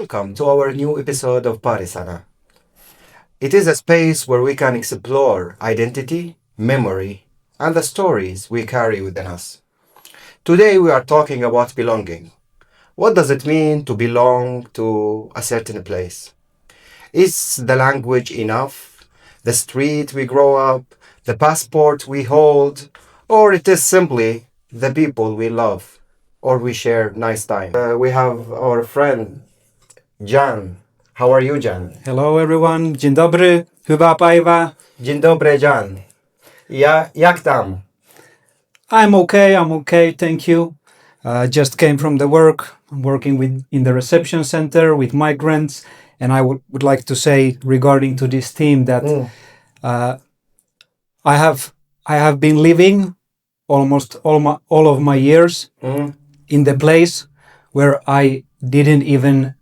welcome to our new episode of Pari Sanaa. It is a space where we can explore identity, memory, and the stories we carry within us. Today we are talking about belonging. What does it mean to belong to a certain place? Is the language enough? The street we grow up? The passport we hold? Or it is simply the people we love or we share nice time? We have our friend Jan. How are you, Jan? Hello everyone, dzień dobry, hyvää päivää. Dzień dobry, Jan. Jak tam? I'm okay, thank you. Just came from the work. I'm working in the reception center with migrants, and I would like to say regarding to this theme that I have been living almost all of my years in the place where I didn't even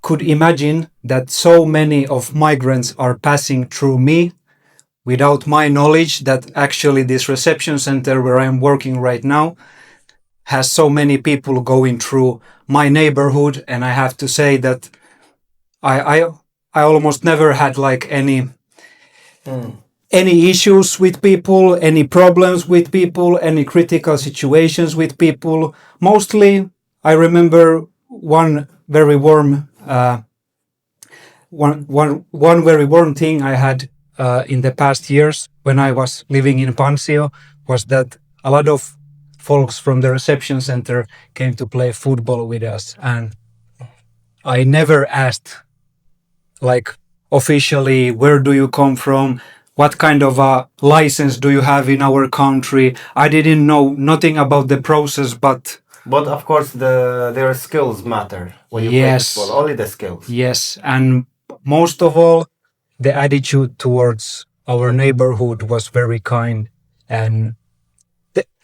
could imagine that so many of migrants are passing through me without my knowledge that actually this reception center where I'm working right now has so many people going through my neighborhood. And I have to say that I almost never had like any issues with people, any problems with people, any critical situations with people. Mostly I remember one very warm one very warm thing I had in the past years when I was living in Pansio was that a lot of folks from the reception center came to play football with us, and I never asked like officially, where do you come from? What kind of a license do you have in our country? I didn't know nothing about the process, but of course, their skills matter when you play football. Only the skills. Yes, and most of all, the attitude towards our neighborhood was very kind, and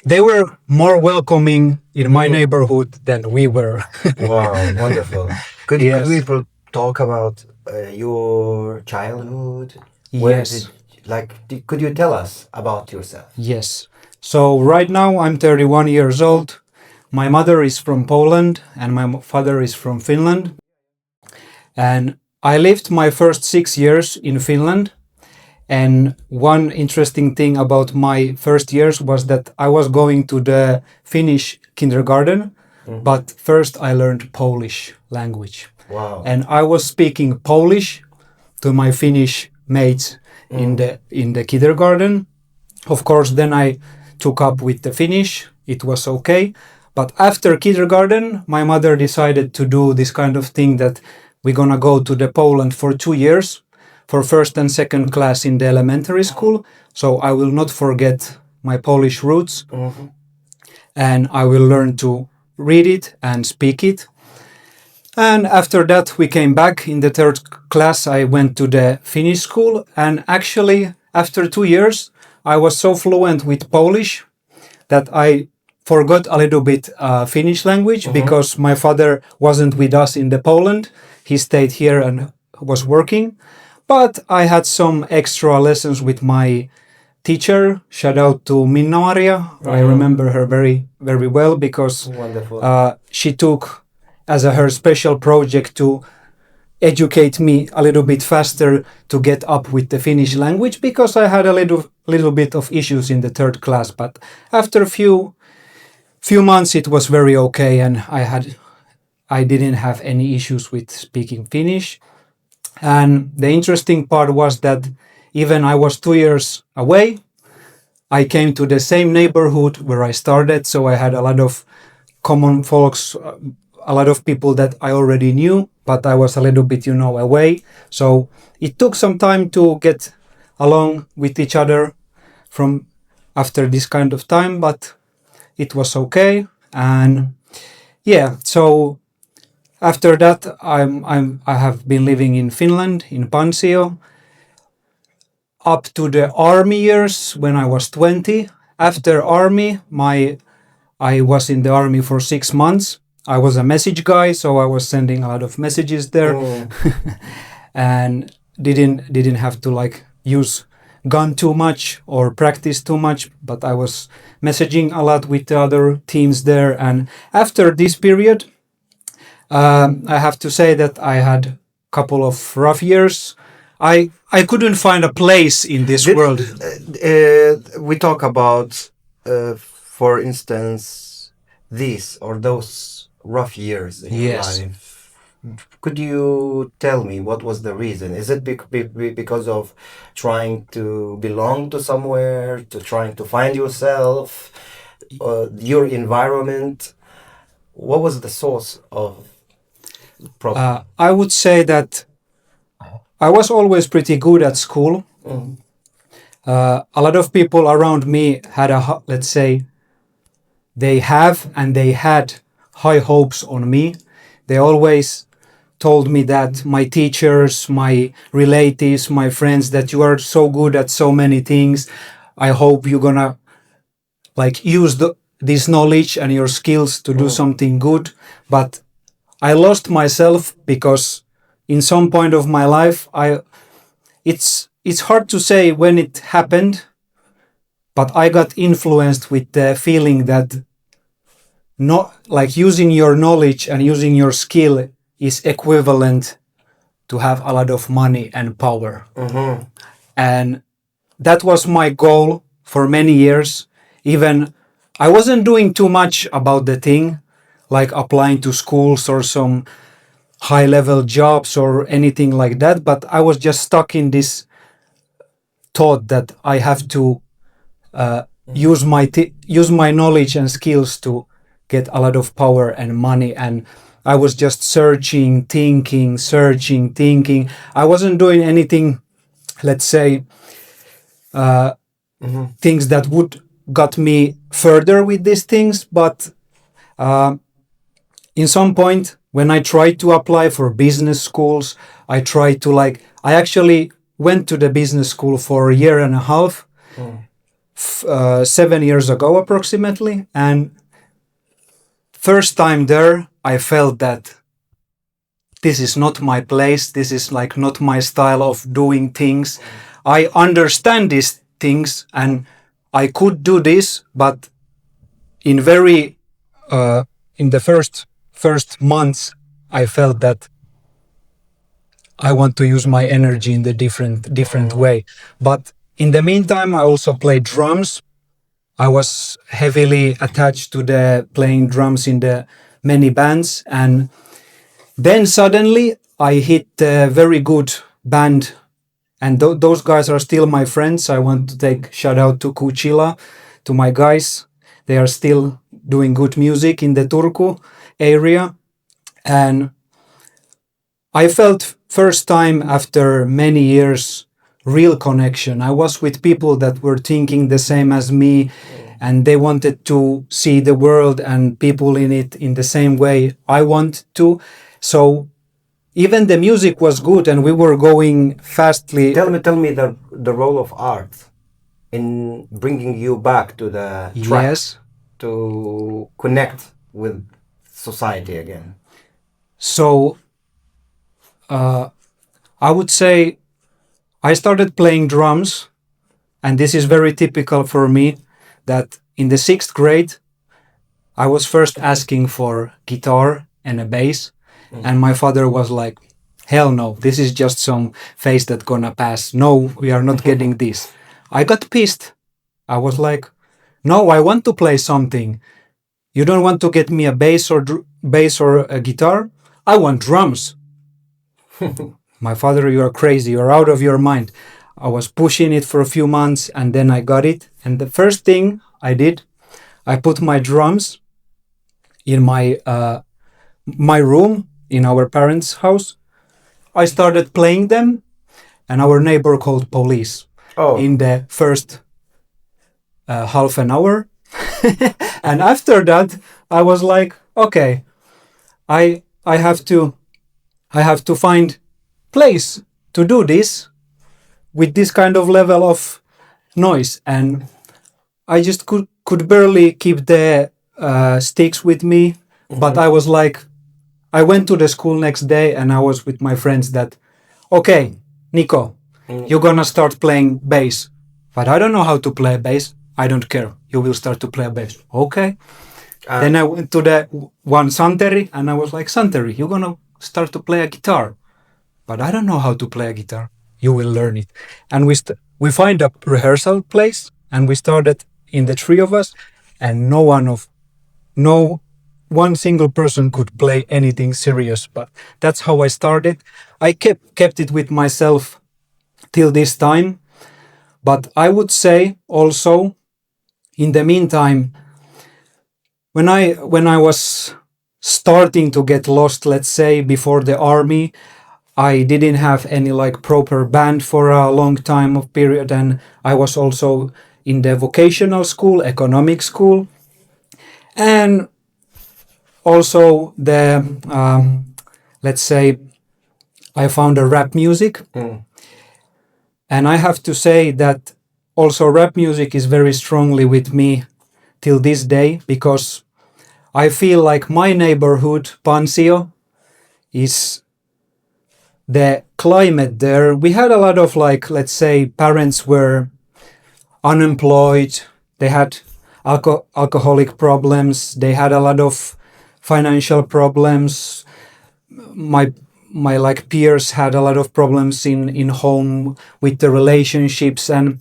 they were more welcoming in my neighborhood than we were. Wow, wonderful. Could we talk about your childhood? Yes. Could you tell us about yourself? Yes. So right now I'm 31 years old. My mother is from Poland and my father is from Finland. And I lived my first 6 years in Finland. And one interesting thing about my first years was that I was going to the Finnish kindergarten, but first I learned Polish language. Wow. And I was speaking Polish to my Finnish mates in the kindergarten. Of course, then I took up with the Finnish. It was okay. But after kindergarten, my mother decided to do this kind of thing that we're gonna go to the Poland for 2 years for first and second class in the elementary school. So I will not forget my Polish roots, and I will learn to read it and speak it. And after that, we came back in the third class. I went to the Finnish school, and actually after 2 years, I was so fluent with Polish that I forgot a little bit Finnish language because my father wasn't with us in the Poland. He stayed here and was working. But I had some extra lessons with my teacher. Shout out to Minna-Maria. I remember her very, very well because she took as her special project to educate me a little bit faster to get up with the Finnish language because I had a little bit of issues in the third class. But after a few months it was very okay, and I didn't have any issues with speaking Finnish. And the interesting part was that even I was 2 years away, I came to the same neighborhood where I started, so I had a lot of common folks, a lot of people that I already knew, but I was a little bit, away. So it took some time to get along with each other from after this kind of time, but it was okay. And so after that, I have been living in Finland, in Pansio, up to the army years when I was 20. After army, I was in the army for 6 months. I was a message guy, so I was sending a lot of messages there, and didn't have to use gun too much or practice too much, but I was messaging a lot with the other teams there. And after this period, I have to say that I had a couple of rough years. I couldn't find a place in this world. We talk about, for instance, these or those rough years in your Yes. life. Could you tell me what was the reason? Is it because of trying to belong to somewhere, to trying to find yourself, your environment? What was the source of problem? I would say that I was always pretty good at school. Mm. A lot of people around me had let's say, they have and they had high hopes on me. They always told me that my teachers, my relatives, my friends, that you are so good at so many things. I hope you're gonna like use this knowledge and your skills to do something good. But I lost myself because in some point of my life, it's hard to say when it happened, but I got influenced with the feeling that not like using your knowledge and using your skill is equivalent to have a lot of money and power. Mm-hmm. And that was my goal for many years. Even I wasn't doing too much about the thing, like applying to schools or some high level jobs or anything like that, but I was just stuck in this thought that I have to use my knowledge and skills to get a lot of power and money. And I was just searching, thinking. I wasn't doing anything, let's say, things that would got me further with these things. But in some point, when I tried to apply for business schools, I actually went to the business school for a year and a half, 7 years ago approximately. And first time there, I felt that this is not my place. This is like not my style of doing things. I understand these things and I could do this, but in the first months, I felt that I want to use my energy in the different way. But in the meantime, I also played drums. I was heavily attached to the playing drums in the many bands, and then suddenly I hit a very good band, and those guys are still my friends. I want to take shout out to Kuchila, to my guys. They are still doing good music in the Turku area, and I felt first time after many years real connection. I was with people that were thinking the same as me, and they wanted to see the world and people in it in the same way I want to. So even the music was good and we were going fastly. Tell me the role of art in bringing you back to the track, Yes. to connect with society again. So I would say I started playing drums, and this is very typical for me, that in the 6th grade, I was first asking for guitar and a bass, and my father was like, hell no, this is just some phase that's gonna pass. No, we are not getting this. I got pissed. I was like, no, I want to play something. You don't want to get me a bass or a guitar? I want drums. My father, you are crazy. You're out of your mind. I was pushing it for a few months and then I got it. And the first thing I did, I put my drums in my room in our parents' house. I started playing them, and our neighbor called police in the first half an hour. And after that, I was like, okay, I have to find place to do this with this kind of level of noise. And I just could barely keep the sticks with me. But I was like, I went to the school next day and I was with my friends that, okay, Nico, you're gonna start playing bass. But I don't know how to play bass. I don't care. You will start to play bass. Okay. Then I went to the one Santeri and I was like, Santeri, you're gonna start to play a guitar. But I don't know how to play a guitar. You will learn it. And we find a rehearsal place and we started in the three of us, and no one single person could play anything serious. But that's how I started. I kept it with myself till this time. But I would say also, in the meantime, when I was starting to get lost, let's say before the army, I didn't have any like proper band for a long time of period, and I was also in the vocational school, economic school, and also the let's say I found a rap music, and I have to say that also rap music is very strongly with me till this day, because I feel like my neighborhood, Pansio, is the climate there. We had a lot of like, let's say, parents were unemployed, they had alcoholic problems, they had a lot of financial problems. My like peers had a lot of problems in home with the relationships, and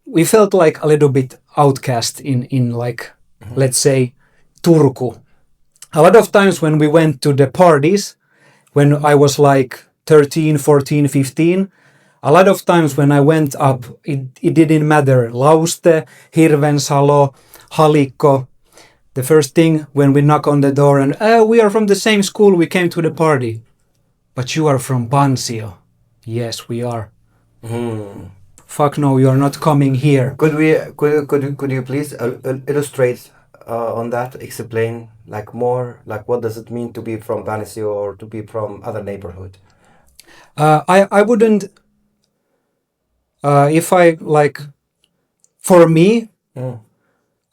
we felt like a little bit outcast in like, let's say, Turku. A lot of times when we went to the parties, when I was like 13, 14, 15, a lot of times when I went up, it didn't matter. Lauste, Hirvensalo, Halikko. The first thing when we knock on the door and, we are from the same school, we came to the party. But you are from Pansio. Yes, we are. Fuck no, you are not coming here. Could you please illustrate on that? Explain like more, like what does it mean to be from Pansio or to be from other neighborhood? I wouldn't. If I like, for me,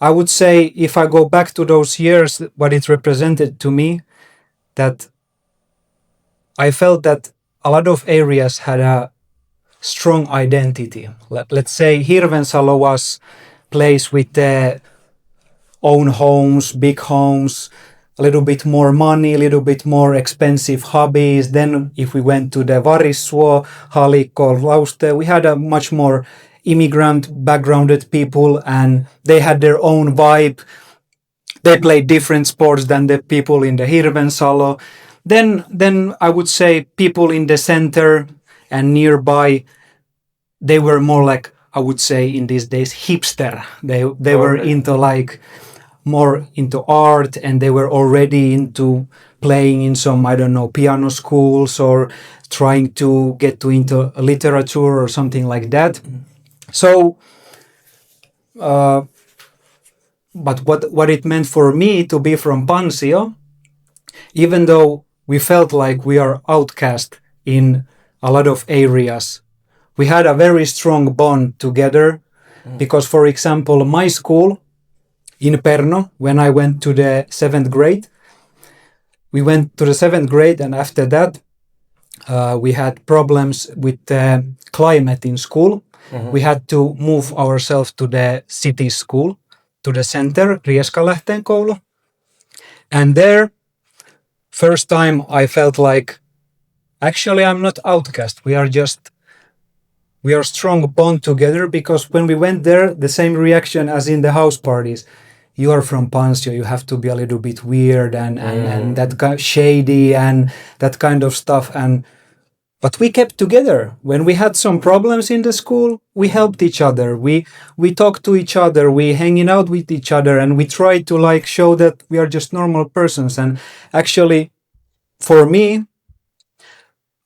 I would say if I go back to those years, what it represented to me, that I felt that a lot of areas had a strong identity. Let's say Hirvensalo was place with their own homes, big homes, a little bit more money, a little bit more expensive hobbies. Then if we went to the Varissuo, Halikko, Lauste, we had a much more immigrant backgrounded people, and they had their own vibe. They played different sports than the people in the Hirvensalo. Then I would say people in the center and nearby, they were more like, I would say in these days, hipster. They were into like more into art, and they were already into playing in some, I don't know, piano schools or trying to get into literature or something like that. So, but what it meant for me to be from Pansio, even though we felt like we are outcast in a lot of areas, we had a very strong bond together. Because, for example, my school in Perno, when I went to the 7th grade, we went to the 7th grade, and after that, we had problems with the climate in school. We had to move ourselves to the city school, to the center, Rieskalahteen koulu. And there, first time I felt like, actually I'm not outcast. We are strong bond together, because when we went there, the same reaction as in the house parties. You are from Pansio, you have to be a little bit weird and that kind of shady and that kind of stuff. But we kept together. When we had some problems in the school, we helped each other. We talked to each other. We hanging out with each other, and we tried to like show that we are just normal persons. And actually, for me,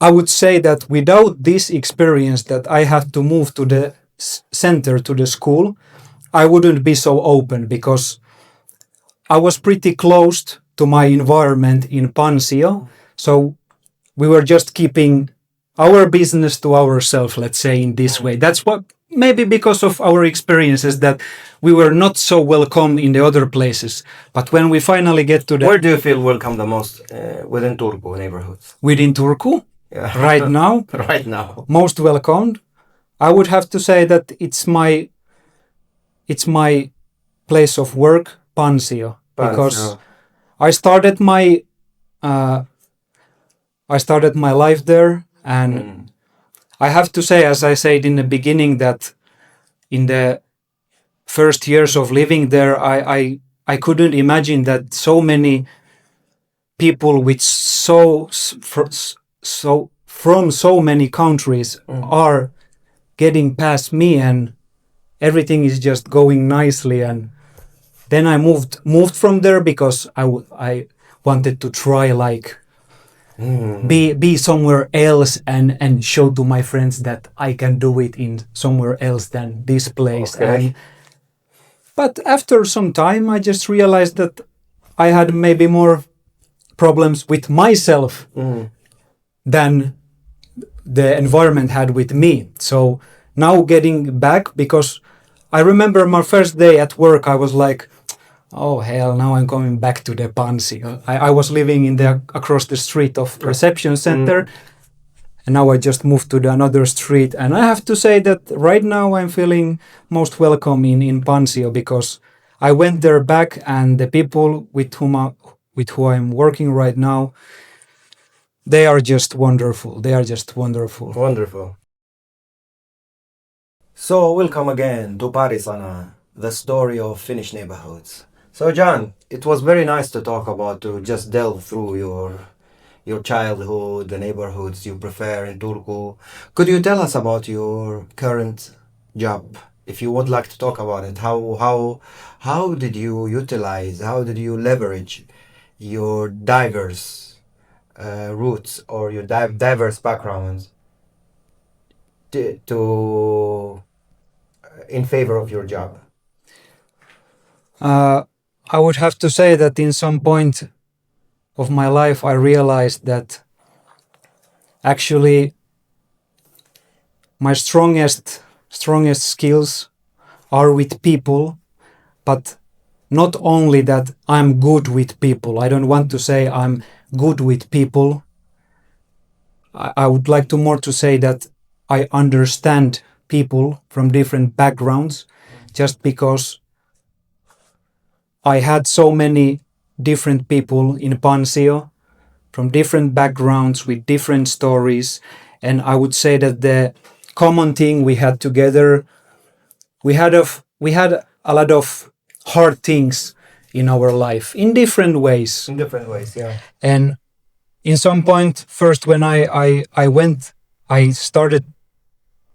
I would say that without this experience that I had to move to the center, to the school, I wouldn't be so open, because I was pretty closed to my environment in Pansio. So we were just keeping our business to ourselves, let's say in this way. That's what, maybe because of our experiences, that we were not so welcome in the other places. But when we finally get to the... Where do you feel welcome the most within Turku neighborhoods? Within Turku? Yeah. Right now? Right now. Most welcomed? I would have to say that it's my place of work, Pansio. because Pansio. I started my uh, I started my life there, and Mm. I have to say, as I said in the beginning, that in the first years of living there, I couldn't imagine that so many people with so from so many countries Mm. are getting past me, and everything is just going nicely. And then I moved from there because I wanted to try like Mm. be somewhere else and show to my friends that I can do it in somewhere else than this place. Okay. And but after some time I just realized that I had maybe more problems with myself Mm. than the environment had with me. So now getting back, because I remember my first day at work, I was like, oh hell, now I'm coming back to the Pansio. I was living in the across the street of reception center, Mm. and now I just moved to the another street. And I have to say that right now I'm feeling most welcome in Pansio, because I went there back, and the people with who I'm working right now, they are just wonderful. They are just wonderful. Wonderful. So, welcome again to Pari Sanaa, the story of Finnish neighborhoods. So, John, it was very nice to talk about, to just delve through your childhood, the neighborhoods you prefer in Turku. Could you tell us about your current job, if you would like to talk about it? How did you utilize, how did you leverage your diverse roots, or your diverse backgrounds to in favor of your job? Uh, I would have to say that in some point of my life, I realized that actually my strongest skills are with people, but not only that I'm good with people. I don't want to say I'm good with people. I would like to more to say that I understand people from different backgrounds, just because I had so many different people in Pansio from different backgrounds with different stories. And I would say that the common thing we had together, we had a lot of hard things in our life in different ways. In different ways, yeah. And in some point, first when I started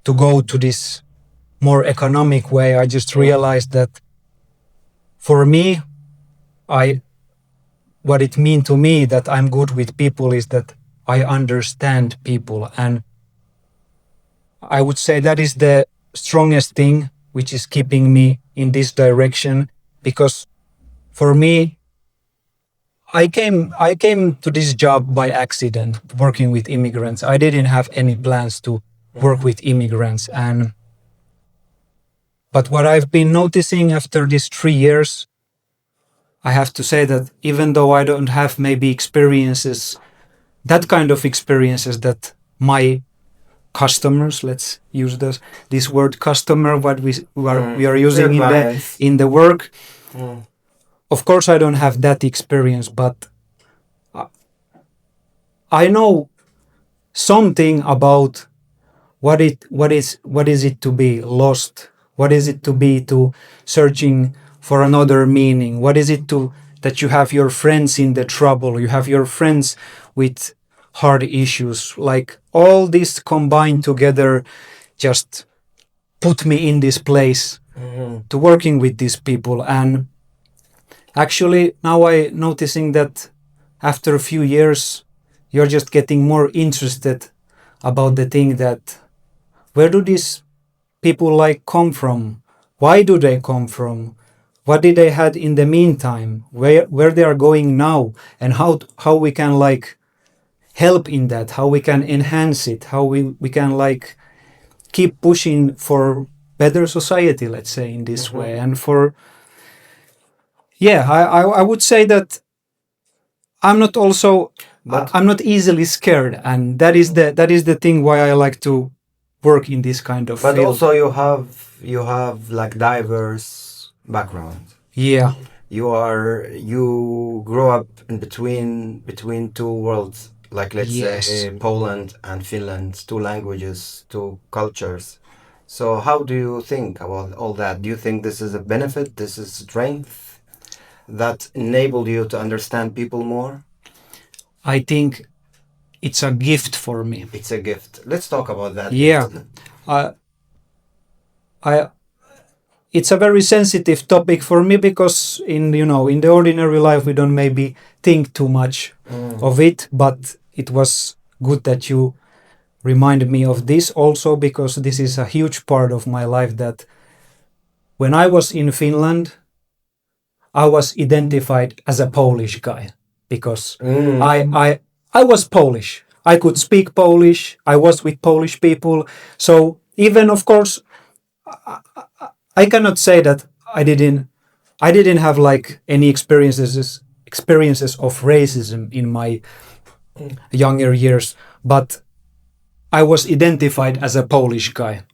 to go to this more economic way. I just realized that for me, I what it means to me that I'm good with people is that I understand people. And I would say that is the strongest thing which is keeping me in this direction, because for me, I came to this job by accident, working with immigrants. I didn't have any plans to work with immigrants. And but what I've been noticing after these 3 years, I have to say that even though I don't have maybe experiences, that kind of experiences that my customers, let's use this word customer, what we are using Your clients. in the work. Mm. Of course, I don't have that experience, but I know something about what is it to be lost, what is it to be to searching for another meaning, what is it to that you have your friends in the trouble, you have your friends with hard issues, like all this combined together just put me in this place to working with these people. And actually now I noticing that after a few years you're just getting more interested about the thing that where do these people like come from? Why do they come from? What did they had in the meantime? Where they are going now? And how we can like help in that? How we can enhance it? How we can like keep pushing for better society? Let's say in this way. And for I would say that I'm not also But I'm not easily scared, and that is the thing why I like to work in this kind of but field. also you have like diverse background. Yeah. you grow up in between two worlds, like let's Yes. say Poland and Finland, two languages, two cultures. So how do you think about all that? Do you think this is a benefit, this is strength that enabled you to understand people more? I think it's a gift for me. It's a gift. Let's talk about that Yeah. gift. I, I, it's a very sensitive topic for me because in the ordinary life we don't maybe think too much of it, but it was good that you reminded me of this also, because this is a huge part of my life. That when I was in Finland, I was identified as a Polish guy because I was Polish. I could speak Polish. I was with Polish people. So even, of course, I cannot say that I didn't have like any experiences of racism in my younger years, but I was identified as a Polish guy.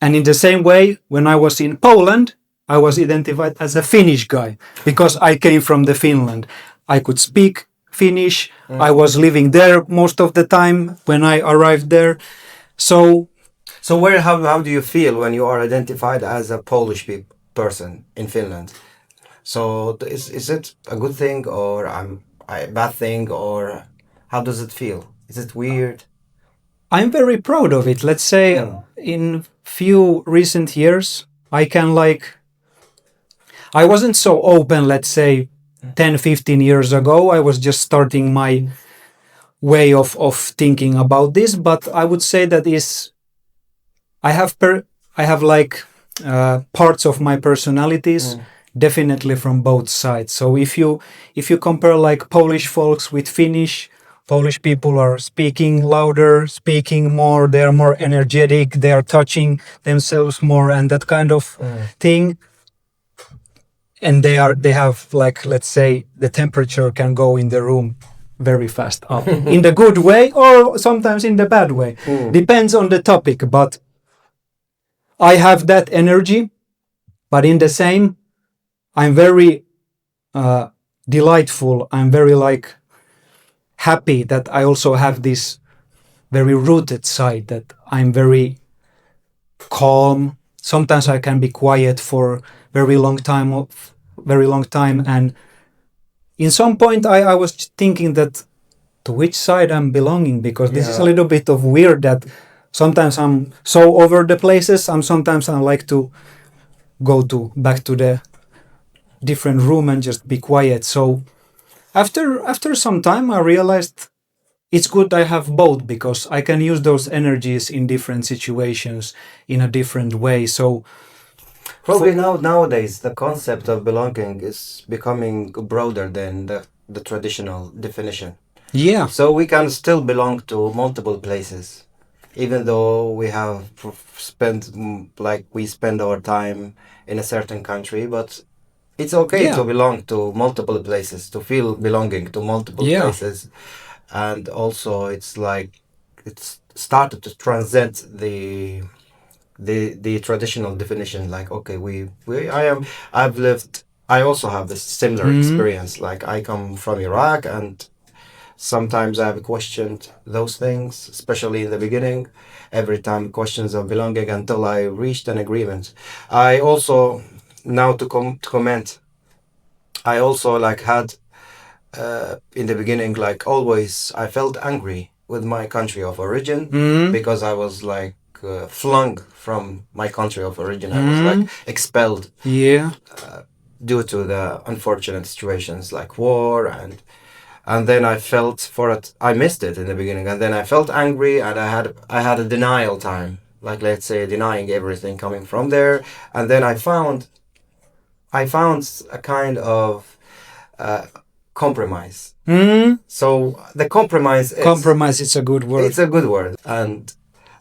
And in the same way, when I was in Poland, I was identified as a Finnish guy because I came from the Finland. I could speak Finnish. I was living there most of the time when I arrived there. So So how do you feel when you are identified as a Polish person in Finland? So is it a good thing or a bad thing, or how does it feel? Is it weird? I'm very proud of it. Let's say in few recent years, I wasn't so open, let's say 10, 15 years ago. I was just starting my way of thinking about this, but I would say that I have like parts of my personalities definitely from both sides. So if you compare like Polish folks with Finnish, Polish people are speaking louder, speaking more, they are more energetic, they are touching themselves more and that kind of thing. And they have, like, let's say the temperature can go in the room very fast up in the good way or sometimes in the bad way. Depends on the topic, but I have that energy. But in the same, I'm very delightful. I'm very like happy that I also have this very rooted side, that I'm very calm. Sometimes I can be quiet for very long time. And in some point I was thinking that to which side I'm belonging, because this is a little bit of weird that sometimes I'm so over the places. Sometimes I like to go back to the different room and just be quiet. So after some time I realized it's good I have both, because I can use those energies in different situations in a different way. So Probably nowadays the concept of belonging is becoming broader than the traditional definition. yeah, So we can still belong to multiple places, even though we have we spend our time in a certain country, but it's okay Yeah. to belong to multiple places, to feel belonging to multiple Yeah. places. And also it's like it's started to transcend the traditional definition. Like, okay, I also have this similar experience. Like, I come from Iraq, and sometimes I've questioned those things, especially in the beginning. Every time questions of belonging until I reached an agreement. I also, now to comment, I also like had in the beginning, like always, I felt angry with my country of origin because I was like flung from my country of origin. I was like expelled yeah, due to the unfortunate situations like war, and then I felt for it. I missed it in the beginning, and then I felt angry, and I had a denial time, like let's say denying everything coming from there, and then I found a kind of compromise. So the compromise is a good word. it's a good word, and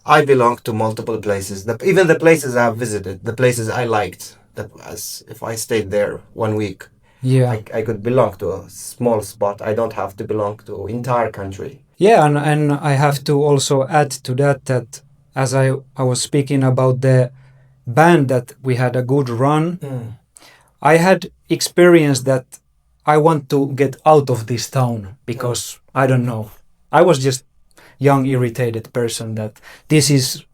I belong to multiple places. Even the places I've visited, the places I liked, that as if I stayed there 1 week, Yeah. I could belong to a small spot. I don't have to belong to entire country. Yeah, and I have to also add to that as I was speaking about the band, that we had a good run. I had experienced that I want to get out of this town because I don't know. I was just young irritated person that this is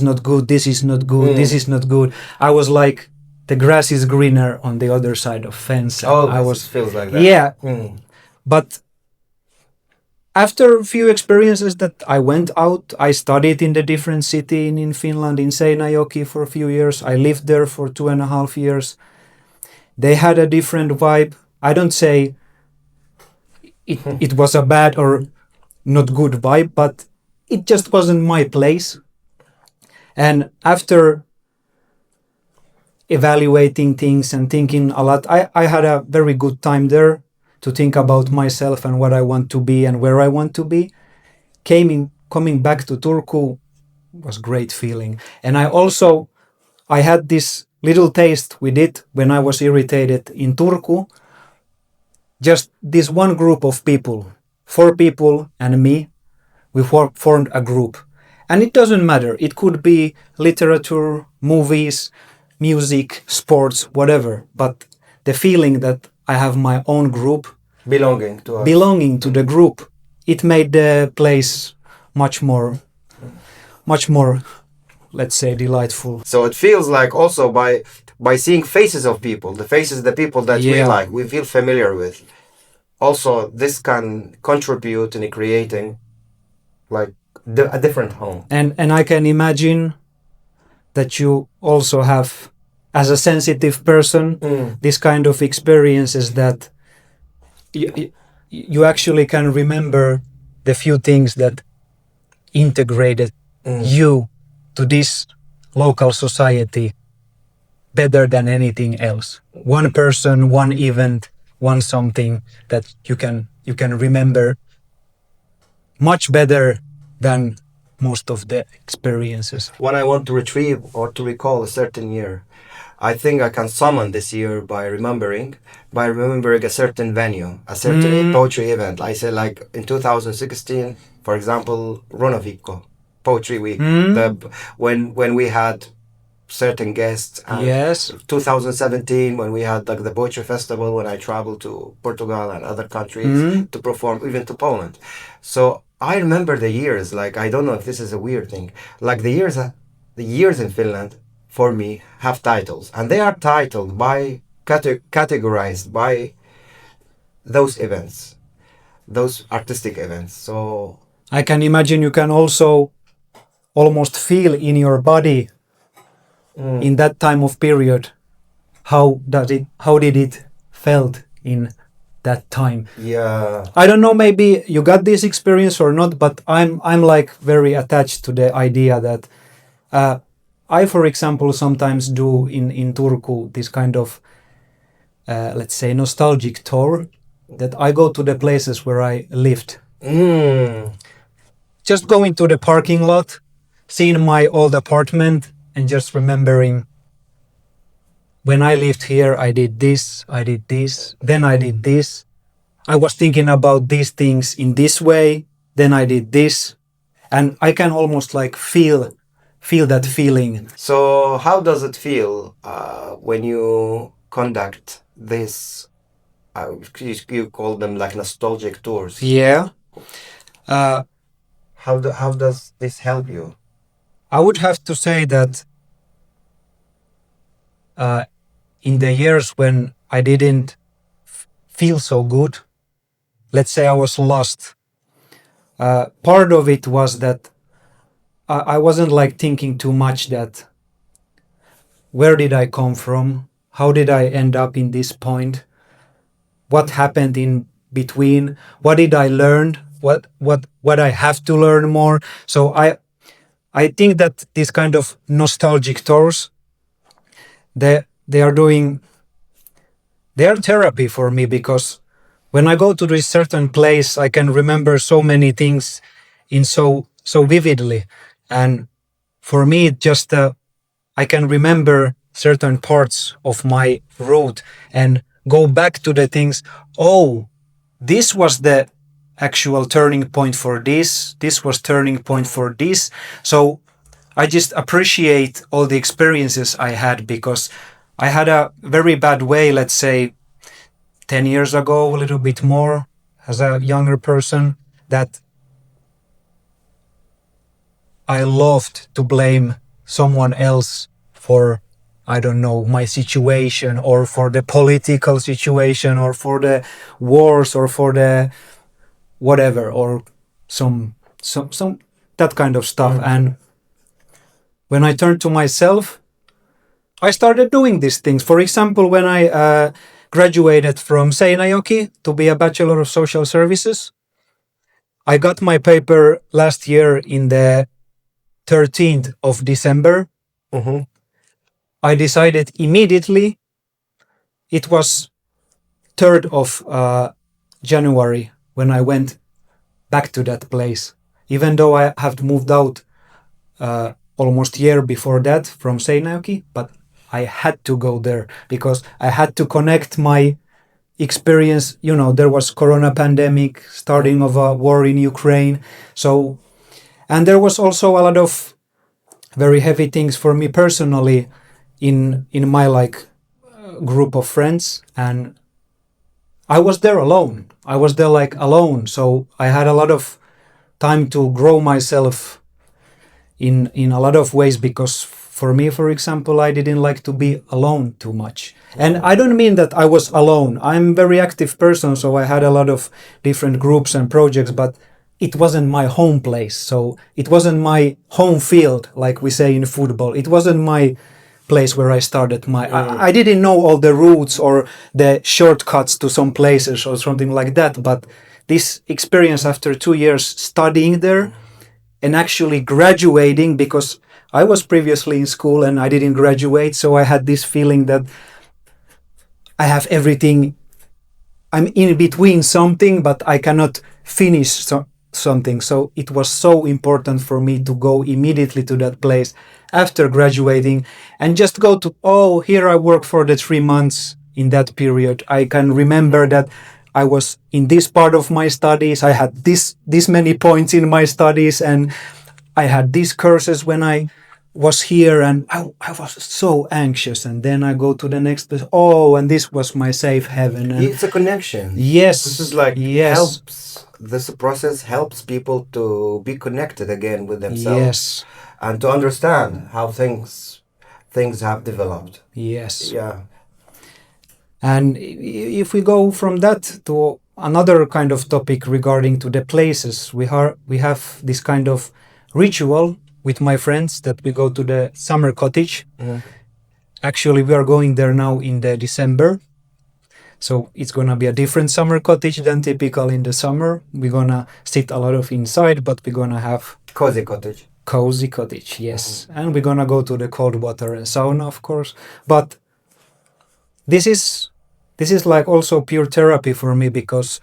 not good, this is not good, this is not good. I was like the grass is greener on the other side of fence. And I was it feels like that. yeah, but after a few experiences that I went out, I studied in the different city in Finland, in Seinäjoki for a few years. I lived there for 2.5 years. They had a different vibe. I don't say it was a bad or not good vibe, but it just wasn't my place. And after evaluating things and thinking a lot, I had a very good time there to think about myself and what I want to be and where I want to be. Coming back to Turku was great feeling. And I had this little taste with it when I was irritated in Turku. Just this one group of people, 4 people and me, we formed a group. And it doesn't matter. It could be literature, movies, music, sports, whatever. But the feeling that I have my own group, Belonging to us. belonging to the group, it made the place much more, let's say, delightful. So it feels like also by seeing faces of people, the faces of the people that we Yeah. like, we feel familiar with. Also, this can contribute in creating like a different home. And I can imagine that you also have, as a sensitive person, this kind of experiences that you actually can remember the few things that integrated you to this local society better than anything else. One person, one event, one something that you can remember much better than most of the experiences. When I want to retrieve or to recall a certain year, I think I can summon this year by remembering a certain venue, a certain poetry event. I say like in 2016, for example, Runoviikko, Poetry Week, when we had certain guests. And Yes. 2017, when we had like the poetry festival, when I traveled to Portugal and other countries to perform, even to Poland. So I remember the years. Like I don't know if this is a weird thing. Like the years in Finland for me have titles, and they are titled by categorized by those events, those artistic events. So I can imagine you can also almost feel in your body in that time of period how did it felt in that time. yeah, I don't know, maybe you got this experience or not, but I'm like very attached to the idea that I, for example, sometimes do in Turku this kind of let's say nostalgic tour, that I go to the places where I lived. Just going to the parking lot, seeing my old apartment and just remembering when I lived here, I did this, then I did this. I was thinking about these things in this way, then I did this. And I can almost like feel that feeling. So how does it feel when you conduct this? You call them like nostalgic tours. Yeah. How does this help you? I would have to say that in the years when I didn't feel so good, let's say I was lost, part of it was that I wasn't like thinking too much that where did I come from? How did I end up in this point? What happened in between? What did I learn? What I have to learn more? So I think that these kind of nostalgic tours, they are therapy for me, because when I go to this certain place, I can remember so many things in so vividly, and for me, it just I can remember certain parts of my route and go back to the things. Oh, this was the actual turning point for this. This was turning point for this. So I just appreciate all the experiences I had, because I had a very bad way, let's say 10 years ago, a little bit more, as a younger person, that I loved to blame someone else for, I don't know, my situation, or for the political situation, or for the wars, or for the whatever, or some that kind of stuff. And when I turned to myself, I started doing these things. For example, when I graduated from Seinäjoki to be a Bachelor of Social Services, I got my paper last year in the 13th of December. Mm-hmm. I decided immediately. It was 3rd of January when I went back to that place. Even though I had moved out almost a year before that from Seinäjoki, but I had to go there because I had to connect my experience. You know, there was Corona pandemic, starting of a war in Ukraine. So, and there was also a lot of very heavy things for me personally in my like group of friends, and I was there alone. I was there like alone, so I had a lot of time to grow myself in a lot of ways, because for me, for example, I didn't like to be alone too much. And I don't mean that I was alone. I'm a very active person, so I had a lot of different groups and projects, but it wasn't my home place. So it wasn't my home field, like we say in football. It wasn't my place where I started my... I didn't know all the routes or the shortcuts to some places or something like that, but this experience after 2 years studying there and actually graduating, because I was previously in school and I didn't graduate, so I had this feeling that I have everything. I'm in between something, but I cannot finish something. So it was so important for me to go immediately to that place after graduating and just go to, oh, here I work for the 3 months in that period. I can remember that I was in this part of my studies. I had this many points in my studies, and I had these courses when I was here, and I was so anxious. And then I go to the next place. Oh, and this was my safe haven. And It's a connection. yes, This is like yes, helps. This process helps people to be connected again with themselves yes, and to understand how things have developed. yes. Yeah. And if we go from that to another kind of topic regarding to the places, we have this kind of ritual with my friends that we go to the summer cottage. Actually, we are going there now in the December. So it's gonna be a different summer cottage than typical in the summer. We're gonna sit a lot of inside, but we're gonna have Cozy cottage. cozy cottage, yes. And we're gonna go to the cold water and sauna, of course. But this is like also pure therapy for me, because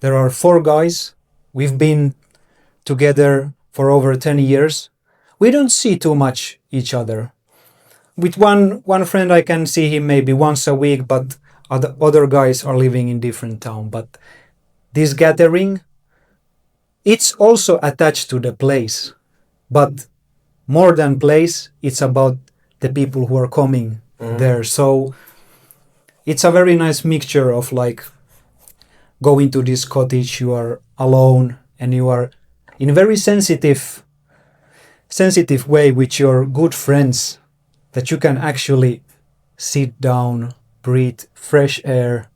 there are 4 guys. We've been together for over 10 years. We don't see too much each other. With one friend, I can see him maybe once a week, but other guys are living in different town. But this gathering, it's also attached to the place. But more than place, it's about the people who are coming there. So it's a very nice mixture of like going to this cottage, you are alone and you are in a very sensitive way with your good friends, that you can actually sit down, breathe fresh air.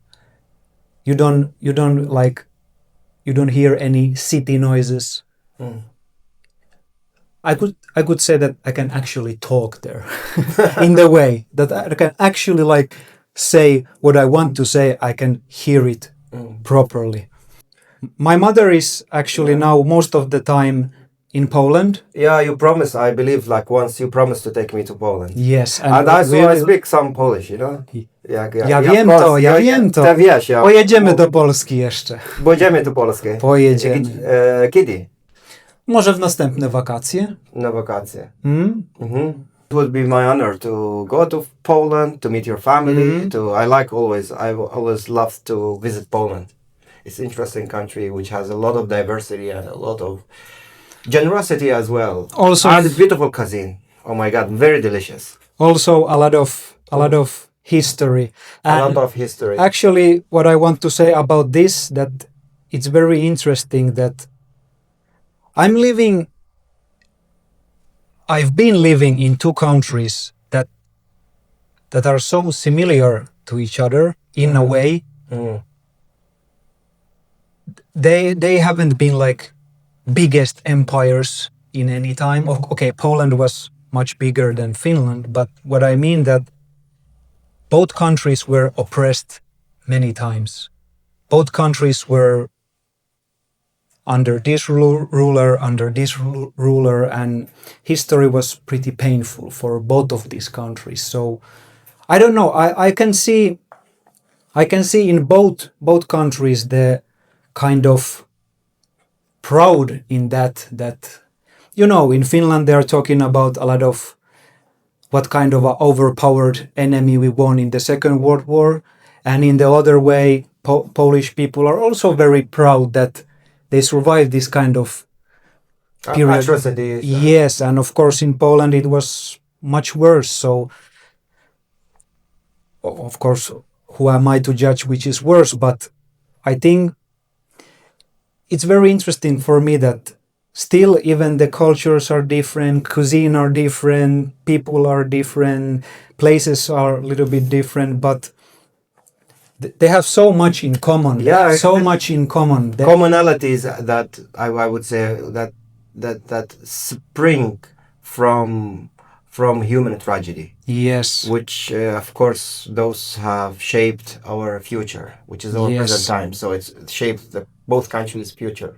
You don't hear any city noises. I could say that I can actually talk there in the way that I can actually like say what I want to say. I can hear it properly. My mother is actually now most of the time in Poland. Yeah, you promised, I believe, like once you promised to take me to Poland. Yes, And I speak some Polish, you know? Ja wiem to, ja wiem to. Ty wiesz, ja. Pojedziemy do Polski jeszcze. Będziemy do Polski. Pojedziemy. Kiedy? Może w następne wakacje. Na wakacje. It would be my honor to go to Poland, to meet your family. I always love to visit Poland. It's an interesting country which has a lot of diversity and a lot of generosity as well. Also, and beautiful cuisine. Oh my God, very delicious. Also a lot of history. A lot of history. Actually, what I want to say about this, that it's very interesting that I've been living in two countries that are so similar to each other in a way. Mm. They haven't been like biggest empires in any time. Okay, Poland was much bigger than Finland, but what I mean that both countries were oppressed many times. Both countries were under this ruler, under this ruler, and history was pretty painful for both of these countries. So I don't know. I can see in both countries the kind of proud in that in Finland they are talking about a lot of what kind of a overpowered enemy we won in the Second World War, and in the other way Polish people are also very proud that they survived this kind of period. Atrocities. Yes, and of course in Poland it was much worse. So of course, who am I to judge which is worse? But I think it's very interesting for me that still even the cultures are different, cuisine are different, people are different, places are a little bit different, but they have so much in common. Yeah, so much in common. Commonalities that I would say that spring from human tragedy. Yes. Which of course those have shaped our future, which is our present time. So it's shaped both countries' future.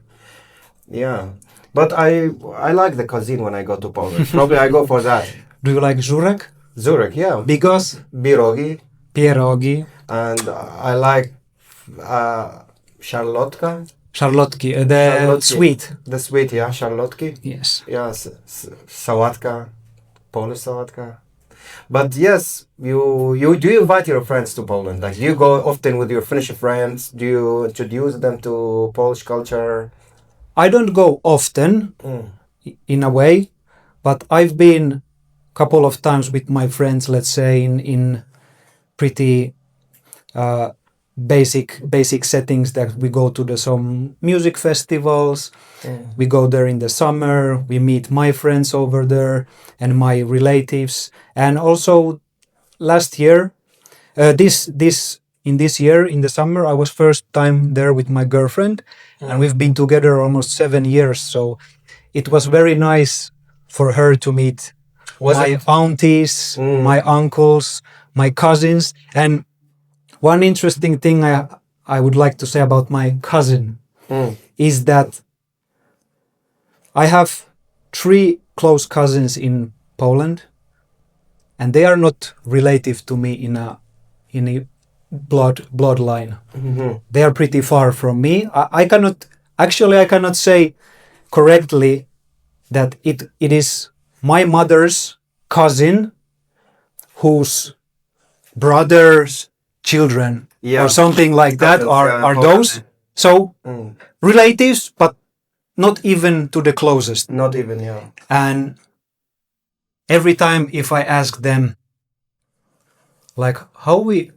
Yeah, but I like the cuisine when I go to Poland. Probably I go for that. Do you like żurek? Żurek, yeah. Because Pierogi. And I like szarlotka. Szarlotki, the sweet. The sweet, yeah, szarlotki. Yes. Yeah, sałatka, Polish sałatka. But yes, you do you invite your friends to Poland? Like, do you go often with your Finnish friends? Do you introduce them to Polish culture? I don't go often, in a way, but I've been a couple of times with my friends, let's say in pretty basic settings, that we go to some music festivals. We go there in the summer, we meet my friends over there and my relatives. And also last year, this year in the summer, I was first time there with my girlfriend, and we've been together almost 7 years. So it was very nice for her to meet my aunties, my uncles, my cousins. And one interesting thing I would like to say about my cousin is that I have 3 close cousins in Poland, and they are not relative to me in a bloodline. Mm-hmm. They are pretty far from me. I cannot say correctly that it is my mother's cousin whose brother's children or something like that are those. So relatives, but not even to the closest. Not even, yeah. And every time if I ask them, like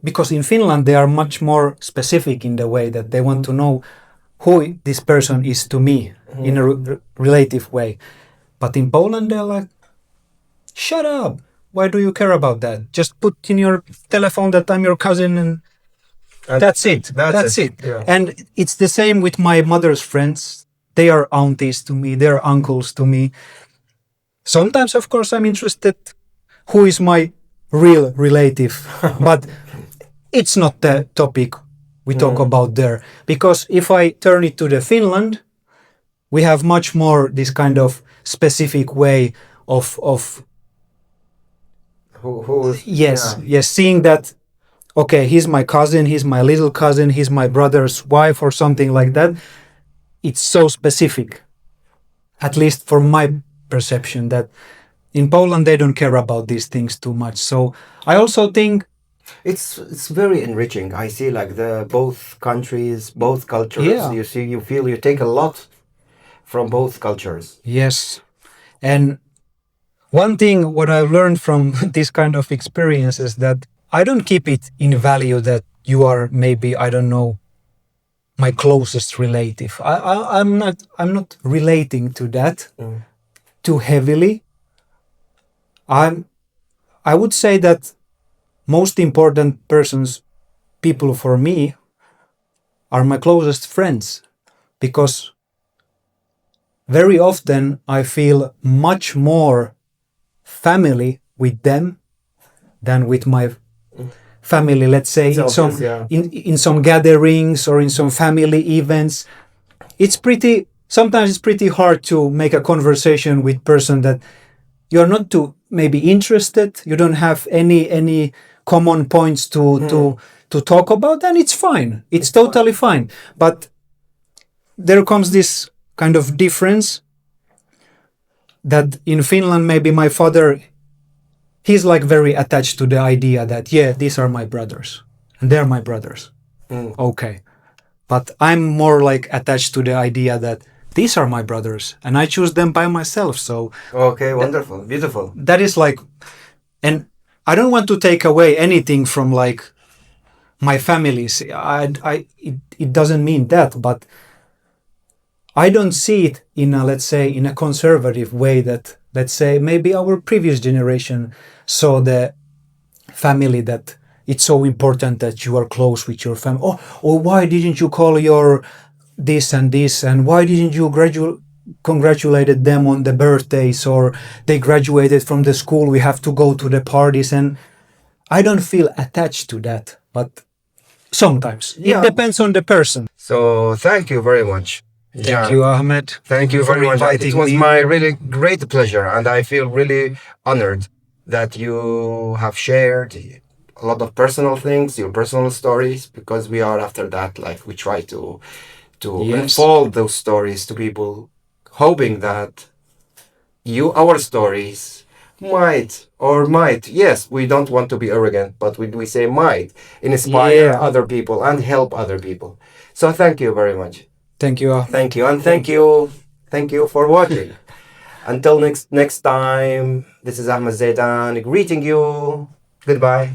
because in Finland they are much more specific in the way that they want to know who this person is to me in a relative way. But in Poland they're like, shut up, why do you care about that? Just put in your telephone that I'm your cousin and that's it. That's it. Yeah. And it's the same with my mother's friends. They are aunties to me, they're uncles to me. Sometimes, of course, I'm interested who is my real relative, but it's not the topic we talk about there. Because if I turn it to the Finland, we have much more this kind of specific way of seeing that, okay, he's my cousin, he's my little cousin, he's my brother's wife or something like that. It's so specific, at least from my perception, that in Poland they don't care about these things too much. So I also think it's very enriching. I see like the both countries, both cultures. Yeah. You feel you take a lot from both cultures. Yes. And one thing what I've learned from this kind of experience is that I don't keep it in value that you are maybe, I don't know, my closest relative. I'm not relating to that too heavily. I would say that most important people for me are my closest friends, because very often I feel much more family with them than with my family, let's say, It's in some obvious, yeah. in some gatherings or in some family events. Sometimes it's pretty hard to make a conversation with person that you're not too maybe interested, you don't have any common points to talk about, and it's fine, it's totally fine. But there comes this kind of difference that in Finland, maybe my father, he's like very attached to the idea that, yeah, these are my brothers and they're my brothers. Okay. But I'm more like attached to the idea that these are my brothers and I choose them by myself. So Okay, wonderful, beautiful. that is like, and I don't want to take away anything from like my families. It doesn't mean that, but I don't see it in a, let's say, in a conservative way that, let's say, maybe our previous generation saw the family, that it's so important that you are close with your family. Or why didn't you call your this and this, and why didn't you congratulated them on the birthdays, or they graduated from the school, we have to go to the parties. And I don't feel attached to that, but sometimes Yeah. it depends on the person. So thank you very much. Thank you, Ahmed. Thank you for very much. inviting It was me. my really great pleasure, and I feel really honored that you have shared a lot of personal things, your personal stories, because we are after that, like we try to Yes. unfold those stories to people, hoping that our stories might, yes, we don't want to be arrogant, but we say might inspire Yeah. other people and help other people. So thank you very much. Thank you. Thank you, and thank you for watching. Until next time, this is Ahmed Zaidan greeting you. Goodbye.